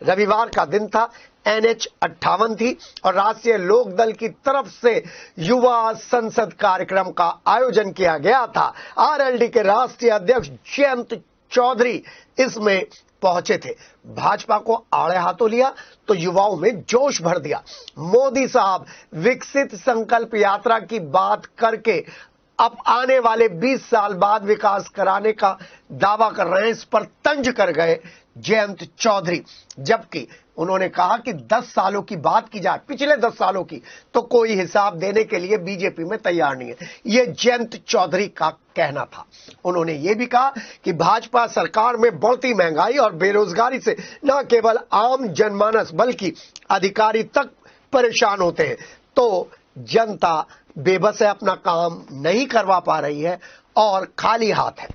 रविवार का दिन था, NH-58 थी और राष्ट्रीय लोकदल की तरफ से युवा संसद कार्यक्रम का आयोजन किया गया था। आरएलडी के राष्ट्रीय अध्यक्ष जयंत चौधरी इसमें पहुंचे थे। भाजपा को आड़े हाथों लिया तो युवाओं में जोश भर दिया। मोदी साहब विकसित संकल्प यात्रा की बात करके अब आने वाले 20 साल बाद विकास कराने का दावा कर रहे हैं। इस पर तंज कर गए जयंत चौधरी, जबकि उन्होंने कहा कि 10 सालों की बात की जाए, पिछले 10 सालों की, तो कोई हिसाब देने के लिए बीजेपी में तैयार नहीं है। यह जयंत चौधरी का कहना था। उन्होंने यह भी कहा कि भाजपा सरकार में बढ़ती महंगाई और बेरोजगारी से न केवल आम जनमानस बल्कि अधिकारी तक परेशान होते हैं, तो जनता बेबस है, अपना काम नहीं करवा पा रही है और खाली हाथ है।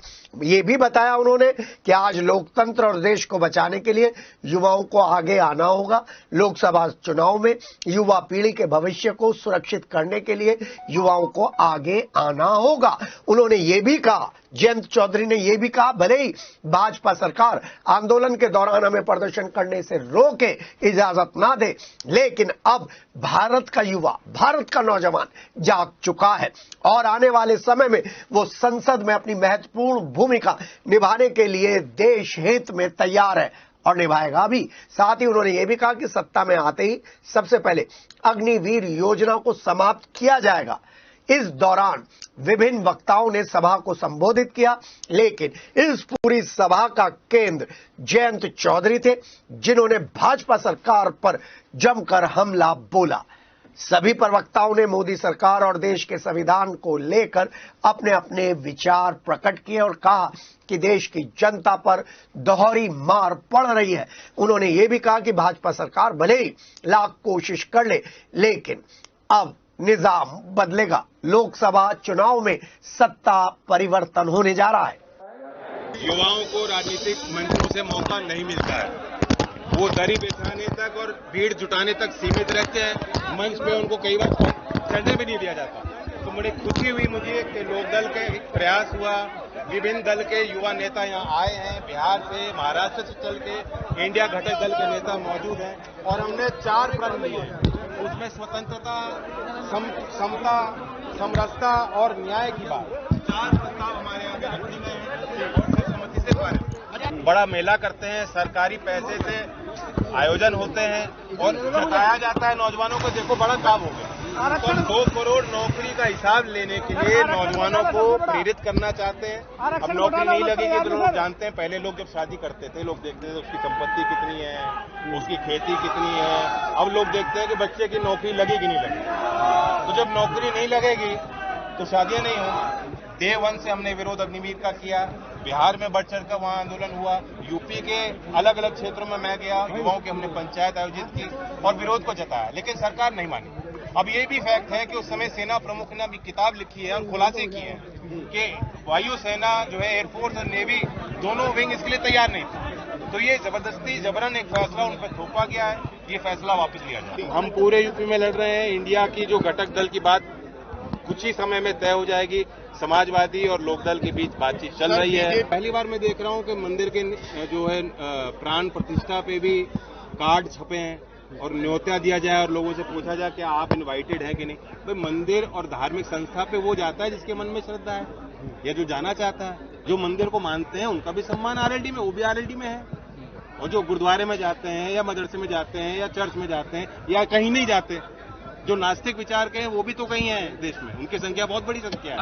ये भी बताया उन्होंने कि आज लोकतंत्र और देश को बचाने के लिए युवाओं को आगे आना होगा। लोकसभा चुनाव में युवा पीढ़ी के भविष्य को सुरक्षित करने के लिए युवाओं को आगे आना होगा। उन्होंने ये भी कहा, जयंत चौधरी ने यह भी कहा, भले ही भाजपा सरकार आंदोलन के दौरान हमें प्रदर्शन करने से रोके, इजाजत ना दे, लेकिन अब भारत का युवा, भारत का नौजवान जाग चुका है और आने वाले समय में वो संसद में अपनी महत्वपूर्ण भूमिका निभाने के लिए देश हित में तैयार है और निभाएगा भी। साथ ही उन्होंने यह भी कहा कि सत्ता में आते ही सबसे पहले अग्निवीर योजना को समाप्त किया जाएगा। इस दौरान विभिन्न वक्ताओं ने सभा को संबोधित किया, लेकिन इस पूरी सभा का केंद्र जयंत चौधरी थे, जिन्होंने भाजपा सरकार पर जमकर हमला बोला। सभी प्रवक्ताओं ने मोदी सरकार और देश के संविधान को लेकर अपने अपने विचार प्रकट किए और कहा कि देश की जनता पर दोहरी मार पड़ रही है। उन्होंने ये भी कहा कि भाजपा सरकार भले ही लाख कोशिश कर ले, लेकिन अब निजाम बदलेगा। लोकसभा चुनाव में सत्ता परिवर्तन होने जा रहा है। युवाओं को राजनीतिक मंचों से मौका नहीं मिलता है, वो दरी बिछाने तक और भीड़ जुटाने तक सीमित रहते हैं। मंच पे उनको कई बार चढ़ने भी नहीं दिया जाता। तो बड़ी खुशी हुई मुझे कि लोकदल का एक प्रयास हुआ, विभिन्न दल के युवा नेता यहाँ आए हैं, बिहार से, महाराष्ट्र से चल के इंडिया घटक दल के नेता मौजूद हैं और हमने 4 प्रण लिए हैं। उसमें स्वतंत्रता, समता, समरसता और न्याय की बात, 4 प्रस्ताव हमारे आगे रखी गए हैं और सर्वसम्मति से पारित। बड़ा मेला करते हैं, सरकारी पैसे से आयोजन होते हैं और जताया जाता है नौजवानों को, देखो बड़ा काम हो गया। तो 2 करोड़ नौकरी का हिसाब लेने के लिए नौजवानों को प्रेरित करना चाहते हैं। अब नौकरी नहीं लगेगी तो लोग जानते हैं, पहले लोग जब शादी करते थे लोग देखते थे उसकी संपत्ति कितनी है, उसकी खेती कितनी है। अब लोग देखते हैं कि बच्चे की नौकरी लगेगी नहीं लगेगी। तो जब नौकरी नहीं लगेगी तो शादियां नहीं होंगी। डे 1 से हमने विरोध अग्निवीर का किया, बिहार में बढ़ चढ़कर वहां आंदोलन हुआ, यूपी के अलग अलग क्षेत्रों में मैं गया, युवाओं की हमने पंचायत आयोजित की और विरोध को जताया, लेकिन सरकार नहीं मानी। अब ये भी फैक्ट है कि उस समय सेना प्रमुख ने भी किताब लिखी है और खुलासे किए हैं कि वायुसेना जो है, एयरफोर्स और नेवी दोनों विंग इसके लिए तैयार नहीं थे। तो ये जबरदस्ती जबरन एक फैसला उन पर थोपा गया है, ये फैसला वापस लिया जाए। हम पूरे यूपी में लड़ रहे हैं। इंडिया की जो घटक दल की बात कुछ ही समय में तय हो जाएगी। समाजवादी और लोकदल के बीच बातचीत चल रही है। पहली बार मैं देख रहा हूं कि मंदिर के जो है प्राण प्रतिष्ठा पे भी कार्ड छपे हैं और न्योता दिया जाए और लोगों से पूछा जाए कि आप इनवाइटेड हैं कि नहीं। भाई मंदिर और धार्मिक संस्था पे वो जाता है जिसके मन में श्रद्धा है या जो जाना चाहता है। जो मंदिर को मानते हैं उनका भी सम्मान आरएलडी में, वो भी आरएलडी में है। और जो गुरुद्वारे में जाते हैं या मदरसे में जाते हैं या चर्च में जाते हैं या कहीं नहीं जाते, जो नास्तिक विचार के हैं वो भी तो कहीं हैं देश में, उनकी संख्या बहुत बड़ी संख्या है।